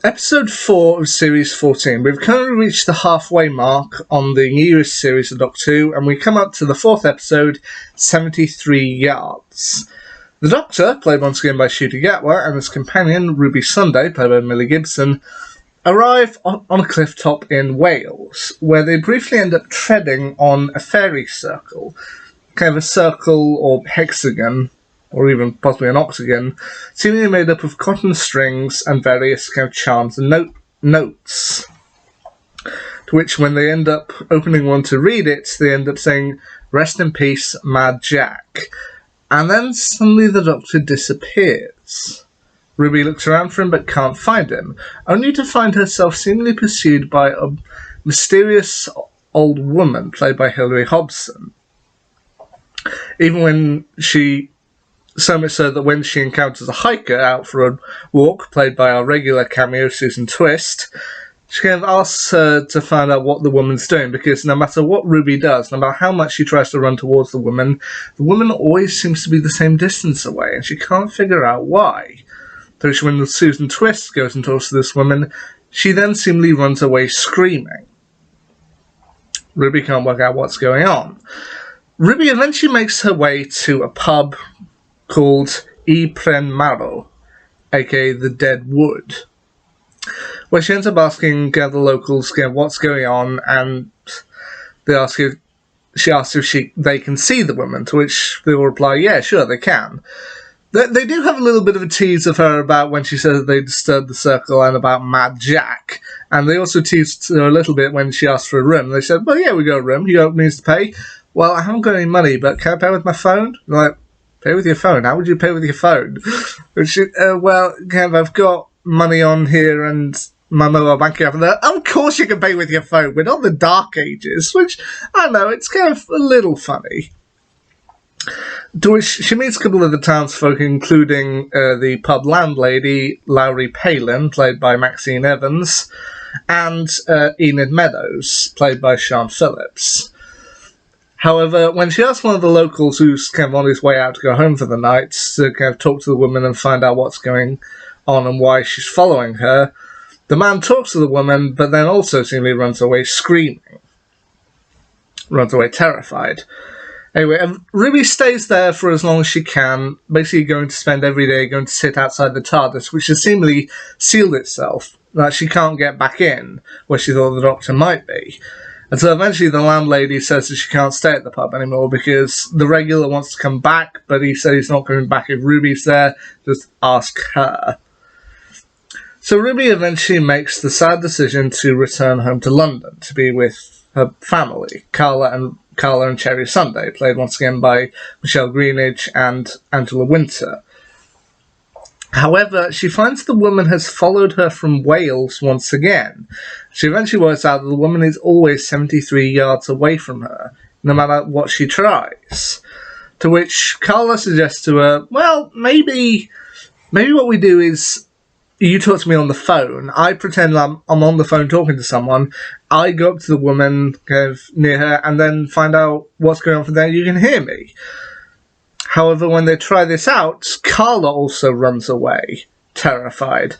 Episode 4 of Series 14. We've currently reached the halfway mark on the newest series of Doctor Who, and we come up to the 4th episode, 73 Yards. The Doctor, played once again by Ncuti Gatwa, and his companion, Ruby Sunday, played by Millie Gibson, arrive on a cliff top in Wales, where they briefly end up treading on a fairy circle, kind of a circle or hexagon, or even possibly an octagon, seemingly made up of cotton strings and various kind of charms and notes. To which, when they end up opening one to read it, they end up saying, "Rest in peace, Mad Jack." And then suddenly the Doctor disappears. Ruby looks around for him but can't find him, only to find herself seemingly pursued by a mysterious old woman played by Hilary Hobson. Even when so much so that when she encounters a hiker out for a walk, played by our regular cameo Susan Twist, she kind of asks her to find out what the woman's doing, because no matter what Ruby does, no matter how much she tries to run towards the woman always seems to be the same distance away, and she can't figure out why. So when Susan Twist goes and talks to this woman, she then seemingly runs away screaming. Ruby can't work out what's going on. Ruby eventually makes her way to a pub called Y Pren Marw, aka the Dead Wood, where she ends up asking the locals what's going on, and she asks if they can see the woman, to which they will reply, yeah, sure, they can. They do have a little bit of a tease of her about when she says they disturbed the circle and about Mad Jack, and they also teased her a little bit when she asked for a room. They said, well, yeah, we got a room, you got means to pay. Well, I haven't got any money, but can I pay with my phone? They're like, pay with your phone? How would you pay with your phone? I've got money on here and my mobile banking app. Of course you can pay with your phone. We're not the Dark Ages, which, I don't know, it's kind of a little funny. To which she meets a couple of the townsfolk, including the pub landlady, Lowry Palin, played by Maxine Evans, and Enid Meadows, played by Sian Phillips. However, when she asks one of the locals who's kind of on his way out to go home for the night to kind of talk to the woman and find out what's going on and why she's following her, the man talks to the woman, but then also seemingly runs away screaming. Runs away terrified. Anyway, Ruby stays there for as long as she can, basically going to spend every day going to sit outside the TARDIS, which has seemingly sealed itself, that she can't get back in, where she thought the Doctor might be. And so eventually the landlady says that she can't stay at the pub anymore because the regular wants to come back, but he said he's not coming back if Ruby's there, just ask her. So Ruby eventually makes the sad decision to return home to London to be with her family, Carla and Cherry Sunday, played once again by Michelle Greenidge and Angela Winter. However, she finds the woman has followed her from Wales once again. She eventually works out that the woman is always 73 yards away from her, no matter what she tries. To which Carla suggests to her, well, maybe what we do is you talk to me on the phone. I pretend I'm on the phone talking to someone. I go up to the woman kind of near her and then find out what's going on from there. You can hear me. However, when they try this out, Carla also runs away, terrified,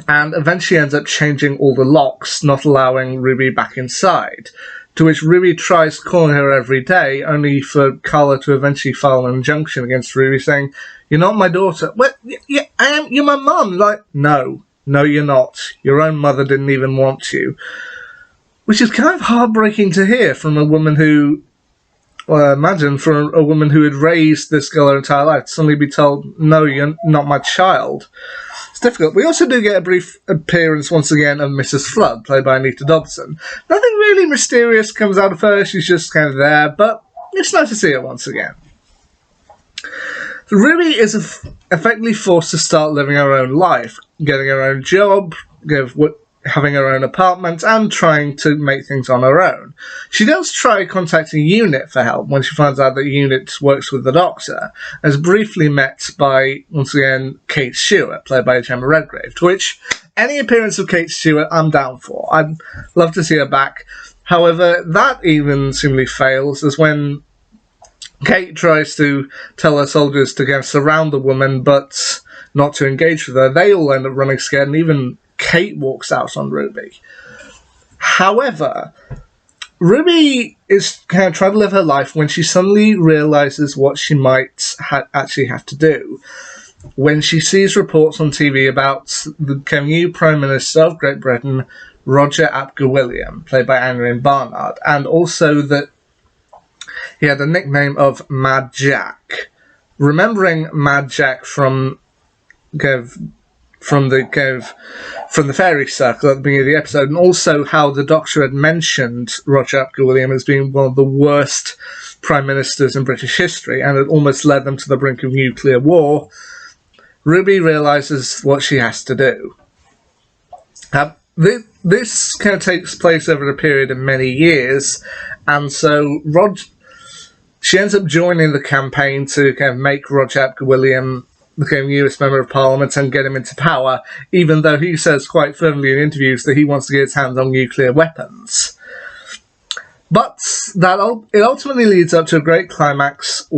and eventually ends up changing all the locks, not allowing Ruby back inside, to which Ruby tries calling her every day, only for Carla to eventually file an injunction against Ruby, saying, "You're not my daughter." "Well, yeah, I am. You're my mum." Like, no, you're not. Your own mother didn't even want you. Which is kind of heartbreaking to hear from a woman who... Well, imagine for a woman who had raised this girl her entire life to suddenly be told, no, you're not my child. It's difficult. We also do get a brief appearance once again of Mrs. Flood, played by Anita Dobson. Nothing really mysterious comes out of her. She's just kind of there, but it's nice to see her once again. Ruby is effectively forced to start living her own life, getting her own job, having her own apartment, and trying to make things on her own. She does try contacting UNIT for help when she finds out that UNIT works with the Doctor, and is briefly met by, once again, Kate Stewart, played by Gemma Redgrave, to which any appearance of Kate Stewart I'm down for. I'd love to see her back. However, that even seemingly fails, as when Kate tries to tell her soldiers to go surround the woman, but not to engage with her. They all end up running scared, and even Kate walks out on Ruby. However, Ruby is kind of trying to live her life when she suddenly realizes what she might actually have to do. When she sees reports on TV about the new Prime Minister of Great Britain, Roger Ap William, played by Anne Barnard, and also that he had the nickname of Mad Jack. Remembering Mad Jack from the fairy circle at the beginning of the episode, and also how the Doctor had mentioned Roger Ap William as being one of the worst prime ministers in British history, and had almost led them to the brink of nuclear war, Ruby realizes what she has to do. This kind of takes place over a period of many years, and so she ends up joining the campaign to kind of make Roger Ap William the newest member of Parliament and get him into power, even though he says quite firmly in interviews that he wants to get his hands on nuclear weapons. But it ultimately leads up to a great climax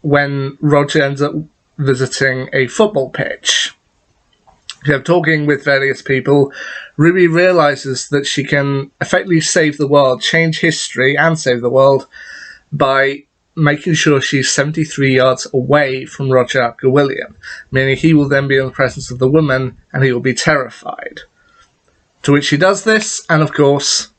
when Roger ends up visiting a football pitch. Talking with various people, Ruby realizes that she can effectively save the world, change history and save the world by making sure she's 73 yards away from Roger Ap William, meaning he will then be in the presence of the woman and he will be terrified. To which she does this, and of course,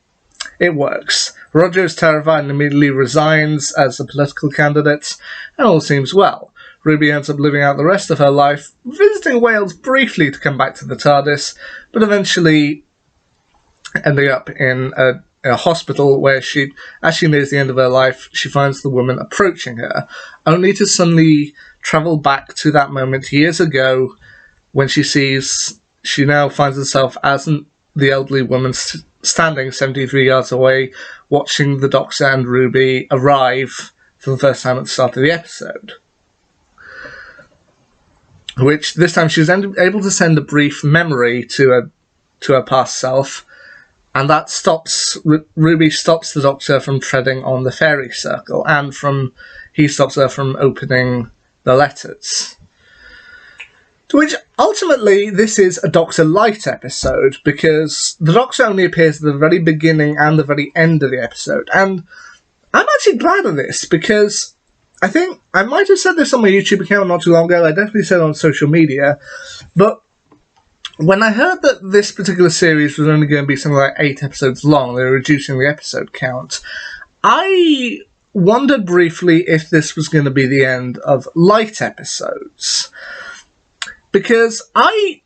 it works. Roger is terrified and immediately resigns as a political candidate, and all seems well. Ruby ends up living out the rest of her life, visiting Wales briefly to come back to the TARDIS, but eventually ending up in a hospital where as she nears the end of her life, she finds the woman approaching her, only to suddenly travel back to that moment years ago when she now finds herself as the elderly woman standing 73 yards away, watching the Doctor and Ruby arrive for the first time at the start of the episode. Which this time she was able to send a brief memory to her past self, and that Ruby stops the Doctor from treading on the fairy circle, and he stops her from opening the letters. To which, ultimately, this is a Doctor Lite episode, because the Doctor only appears at the very beginning and the very end of the episode, and I'm actually glad of this, because I think I might have said this on my YouTube account not too long ago, I definitely said it on social media, but when I heard that this particular series was only going to be something like 8 episodes long, they were reducing the episode count, I wondered briefly if this was going to be the end of Lite episodes. Because Lite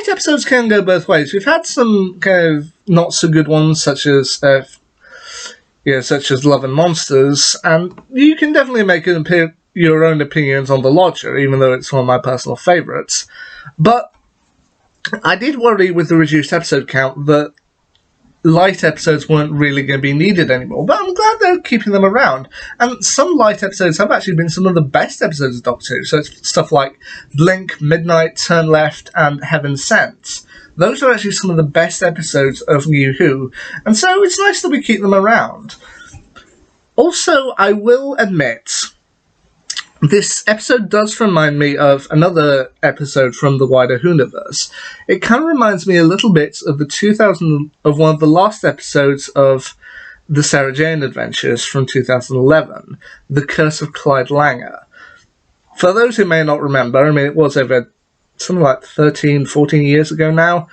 episodes can go both ways. We've had some kind of not so good ones, such as Love and Monsters, and you can definitely make your own opinions on The Lodger, even though it's one of my personal favourites. But I did worry with the reduced episode count that Lite episodes weren't really going to be needed anymore, but I'm glad they're keeping them around. And some Lite episodes have actually been some of the best episodes of Doctor Who, so it's stuff like Blink, Midnight, Turn Left, and Heaven Sent. Those are actually some of the best episodes of New Who, and so it's nice that we keep them around. Also, I will admit, this episode does remind me of another episode from the wider Whoniverse. It kind of reminds me a little bit of one of the last episodes of the Sarah Jane Adventures from 2011, The Curse of Clyde Langer. For those who may not remember, it was over something like 13, 14 years ago now,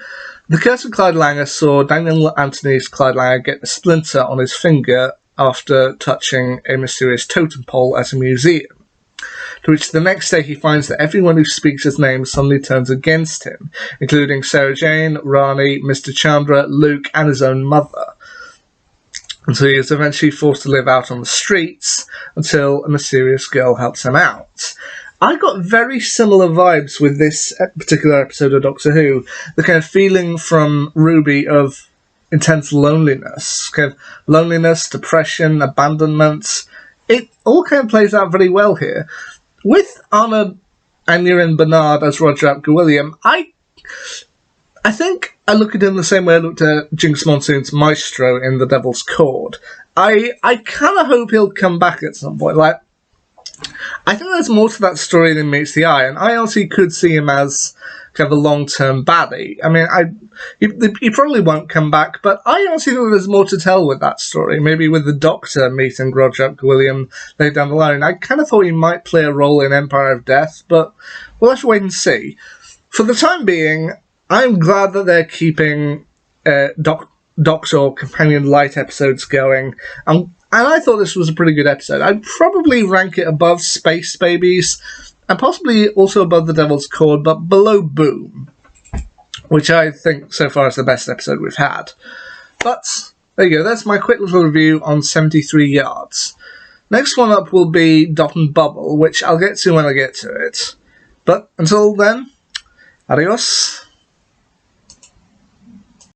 The Curse of Clyde Langer saw Daniel Anthony's Clyde Langer get a splinter on his finger after touching a mysterious totem pole at a museum. To which the next day he finds that everyone who speaks his name suddenly turns against him, including Sarah Jane, Rani, Mr. Chandra, Luke, and his own mother. And so he is eventually forced to live out on the streets until a mysterious girl helps him out. I got very similar vibes with this particular episode of Doctor Who. The kind of feeling from Ruby of intense loneliness. Kind of loneliness, depression, abandonment. It all kind of plays out very well here. With Anna Aneurin Bernard as Roger Ap William, I think I look at him the same way I looked at Jinx Monsoon's Maestro in The Devil's Chord. I kind of hope he'll come back at some point. I think there's more to that story than meets the eye, and I honestly could see him as kind of a long-term baddie. I mean, he probably won't come back, but I honestly think there's more to tell with that story. Maybe with the Doctor meeting Broderick William later down the line. I kind of thought he might play a role in Empire of Death, but we'll have to wait and see. For the time being, I'm glad that they're keeping Doctor or Companion Lite episodes going. And I thought this was a pretty good episode. I'd probably rank it above Space Babies, and possibly also above The Devil's Cord, but below Boom, which I think so far is the best episode we've had. But there you go, that's my quick little review on 73 Yards. Next one up will be Dot and Bubble, which I'll get to when I get to it. But until then, adios.